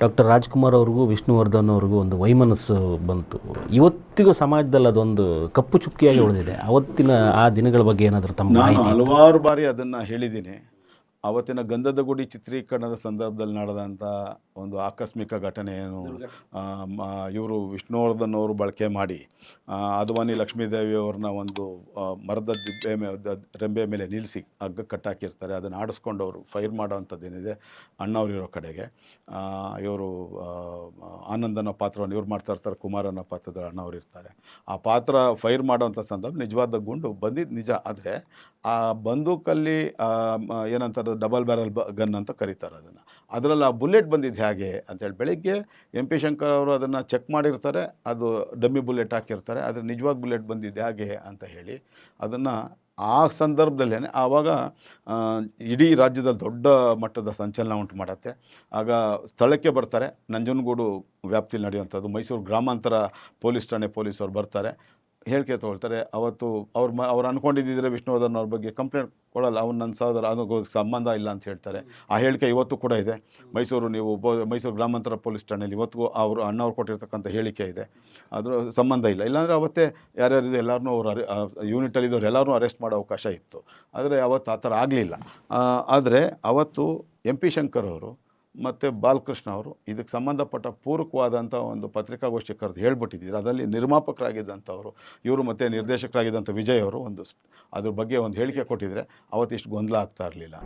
Doctor Rajkumar ಅವ್ರಿಗೂ ವಿಷ್ಣುವರ್ಧನ್ ಅವ್ರಿಗೂ ಒಂದು ವೈಮನಸ್ಸು ಬಂತು. ಇವತ್ತಿಗೂ ಸಮಾಜದಲ್ಲಿ ಅದೊಂದು ಕಪ್ಪು ಚುಕ್ಕಿಯಾಗಿ ಉಳಿದಿದೆ. ಅವತ್ತಿನ ಆ ದಿನಗಳ ಬಗ್ಗೆ ಏನಾದರೂ ತಮ್ಮ ನಾನು ಮಾಹಿತಿ? ಹಲವಾರು ಬಾರಿ ಅದನ್ನು ಹೇಳಿದ್ದೀನಿ. ಅವತ್ತಿನ ಗಂಧದ ಗುಡಿ ಚಿತ್ರೀಕರಣದ ಸಂದರ್ಭದಲ್ಲಿ ನಡೆದಂಥ ಒಂದು ಆಕಸ್ಮಿಕ ಘಟನೆ ಏನು, ಇವರು ವಿಷ್ಣುವರ್ಧನ್ ಅವರು ಬಳಕೆ ಮಾಡಿ ಅದ್ವಾನಿ ಲಕ್ಷ್ಮೀದೇವಿಯವ್ರನ್ನ ಒಂದು ಮರದ ರೆಂಬೆ ಮೇಲೆ ನಿಲ್ಲಿಸಿ ಹಗ್ಗ ಕಟ್ಟಾಕಿರ್ತಾರೆ. ಅದನ್ನು ಆಡಿಸ್ಕೊಂಡವರು ಫೈರ್ ಮಾಡೋವಂಥದ್ದೇನಿದೆ ಅಣ್ಣವ್ರಿರೋ ಕಡೆಗೆ. ಇವರು ಆನಂದ್ ಅನ್ನೋ ಪಾತ್ರವನ್ನು ಇವ್ರು ಮಾಡ್ತಾ ಇರ್ತಾರೆ, ಕುಮಾರ್ ಅನ್ನೋ ಪಾತ್ರದಲ್ಲಿ ಅಣ್ಣವ್ರು ಇರ್ತಾರೆ. ಆ ಪಾತ್ರ ಫೈರ್ ಮಾಡೋವಂಥ ಸಂದರ್ಭ ನಿಜವಾದ ಗುಂಡು ಬಂದಿದ್ದು ನಿಜ. ಆದರೆ ಆ ಬಂದೂಕಲ್ಲಿ ಏನಂತಾರೆ ಡಬಲ್ ಬ್ಯಾರಲ್ ಗನ್ ಅಂತ ಕರೀತಾರೆ ಅದನ್ನು. ಅದರಲ್ಲಿ ಆ ಬುಲೆಟ್ ಬಂದಿದ್ದು ಹೇಗೆ ಅಂತೇಳಿ ಬೆಳಗ್ಗೆ MP ಶಂಕರ್ ಅವರು ಅದನ್ನು ಚೆಕ್ ಮಾಡಿರ್ತಾರೆ. ಅದು ಡಮ್ಮಿ ಬುಲೆಟ್ ಹಾಕಿರ್ತಾರೆ. ಆದರೆ ನಿಜವಾದ ಬುಲೆಟ್ ಬಂದಿದ್ದು ಹೇಗೆ ಅಂತ ಹೇಳಿ ಅದನ್ನು ಆ ಸಂದರ್ಭದಲ್ಲೇ ಆವಾಗ ಇಡೀ ರಾಜ್ಯದಲ್ಲಿ ದೊಡ್ಡ ಮಟ್ಟದ ಸಂಚಲನ ಉಂಟು ಮಾಡುತ್ತೆ. ಆಗ ಸ್ಥಳಕ್ಕೆ ಬರ್ತಾರೆ, ನಂಜನಗೂಡು ವ್ಯಾಪ್ತಿಯಲ್ಲಿ ನಡೆಯುವಂಥದ್ದು. ಮೈಸೂರು ಗ್ರಾಮಾಂತರ ಪೊಲೀಸ್ ಠಾಣೆ ಪೊಲೀಸರು ಬರ್ತಾರೆ, ಹೇಳಿಕೆ ತೊಗೊಳ್ತಾರೆ. ಅವತ್ತು ಅವ್ರು ಅಂದ್ಕೊಂಡಿದ್ದಿದ್ರೆ ವಿಷ್ಣುವರ್ಧನ್ ಅವ್ರ ಬಗ್ಗೆ ಕಂಪ್ಲೇಂಟ್ ಕೊಡಲ್ಲ, ಅವ್ನು ನನ್ನ ಸಹೋದರ, ಅದಕ್ಕೆ ಸಂಬಂಧ ಇಲ್ಲ ಅಂತ ಹೇಳ್ತಾರೆ. ಆ ಹೇಳಿಕೆ ಇವತ್ತು ಕೂಡ ಇದೆ. ಮೈಸೂರು ಗ್ರಾಮಾಂತರ ಪೊಲೀಸ್ ಠಾಣೆಯಲ್ಲಿ ಇವತ್ತಿಗೂ ಅವರು ಅಣ್ಣವ್ರು ಕೊಟ್ಟಿರ್ತಕ್ಕಂಥ ಹೇಳಿಕೆ ಇದೆ. ಅದ್ರ ಸಂಬಂಧ ಇಲ್ಲ. ಇಲ್ಲಾಂದರೆ ಅವತ್ತೇ ಯಾರ್ಯಾರಿದೆ ಎಲ್ಲರನ್ನೂ ಅವರು ಯೂನಿಟಲ್ಲಿದ್ದವ್ರು ಎಲ್ಲರೂ ಅರೆಸ್ಟ್ ಮಾಡೋ ಅವಕಾಶ ಇತ್ತು. ಆದರೆ ಅವತ್ತು ಆ ಥರ ಆಗಲಿಲ್ಲ. ಆದರೆ ಅವತ್ತು MP ಶಂಕರ್ ಅವರು ಮತ್ತು ಬಾಲಕೃಷ್ಣ ಅವರು ಇದಕ್ಕೆ ಸಂಬಂಧಪಟ್ಟ ಪೂರಕವಾದಂಥ ಒಂದು ಪತ್ರಿಕಾಗೋಷ್ಠಿ ಕರೆದು ಹೇಳ್ಬಿಟ್ಟಿದ್ದೀರು. ಅದರಲ್ಲಿ ನಿರ್ಮಾಪಕರಾಗಿದ್ದಂಥವರು ಇವರು ಮತ್ತು ನಿರ್ದೇಶಕರಾಗಿದ್ದಂಥ ವಿಜಯ್ ಅವರು ಅದ್ರ ಬಗ್ಗೆ ಒಂದು ಹೇಳಿಕೆ ಕೊಟ್ಟಿದ್ದರೆ ಅವತ್ತಿಷ್ಟು ಗೊಂದಲ ಆಗ್ತಾ ಇರಲಿಲ್ಲ.